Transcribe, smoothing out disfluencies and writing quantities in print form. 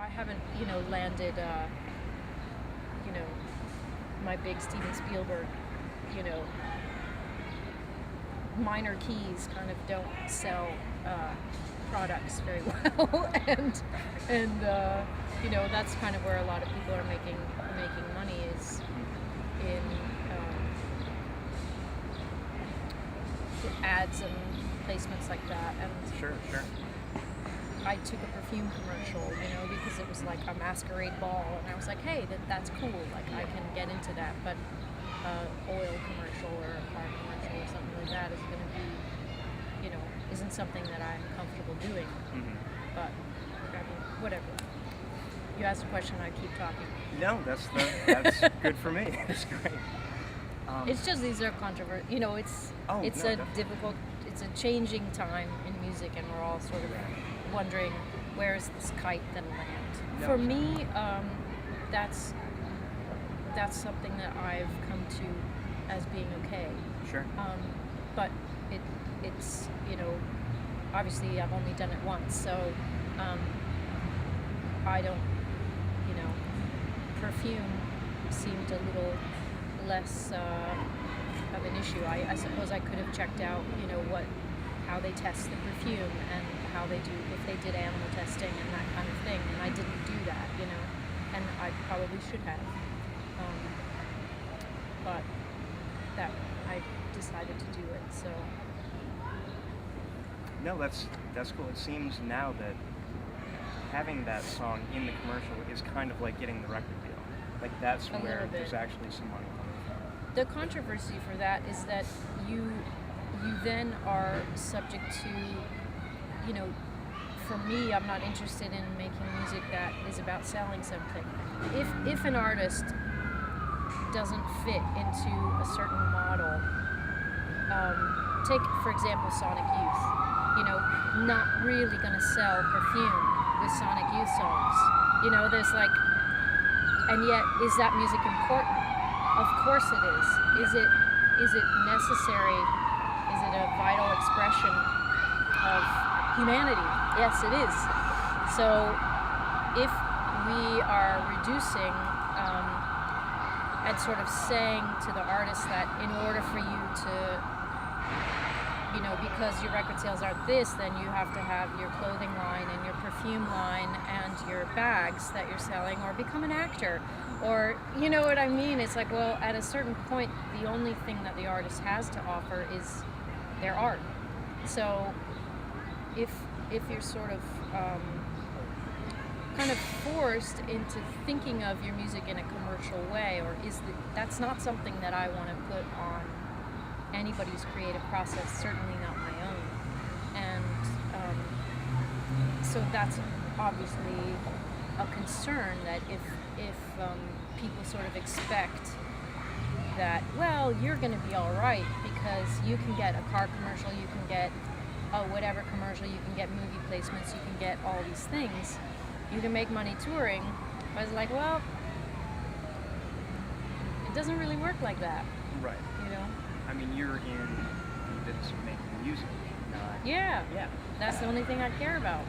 I haven't, landed, you know, my big Steven Spielberg, you know, minor keys kind of don't sell products very well, and that's kind of where a lot of people are making money is in ads and placements like that. And Sure. I took a perfume commercial, because it was like a masquerade ball, and I was like, hey, that's cool, like I can get into that, but oil commercial or a car commercial or something like that is going to be, isn't something that I'm comfortable doing. Mm-hmm. But, I mean, whatever. You asked a question, I keep talking. No, that's good for me. It's great. It's just these are controversial. It's difficult. It's a changing time in music, and we're all sort of wondering where is this kite going to land. No. For me, that's something that I've come to as being okay. Sure. But it's obviously I've only done it once, so I don't perfume seemed a little less of an issue. I suppose I could have checked out how they test the perfume and how they do, if they did animal testing and that kind of thing, and I didn't do that, and I probably should have. But that I decided to do it, so. No, that's cool. It seems now that having that song in the commercial is kind of like getting the record deal. Like that's where there's actually some money coming from. The controversy for that is that you then are subject to, for me, I'm not interested in making music that is about selling something. If an artist doesn't fit into a certain model, take for example Sonic Youth, not really going to sell perfume with Sonic Youth songs. There's like, and yet is that music important? Of course it is. Is it necessary? Is it a vital expression of humanity? Yes, it is. So if we are reducing and sort of saying to the artist that in order for you to, because your record sales are this, then you have to have your clothing line and your perfume line and your bags that you're selling, or become an actor, or you know what I mean? It's like, well, at a certain point, the only thing that the artist has to offer is their art. So if you're sort of kind of forced into thinking of your music in a commercial way, or that's not something that I want to put on anybody's creative process, certainly not my own. And so that's obviously a concern, that if people sort of expect that, well, you're going to be all right because you can get a car commercial, you can get whatever commercial, you can get movie placements, you can get all these things, you can make money touring. I was like, well, it doesn't really work like that. Right. I mean, you're in the business of making music, not... Yeah. That's the only thing I care about.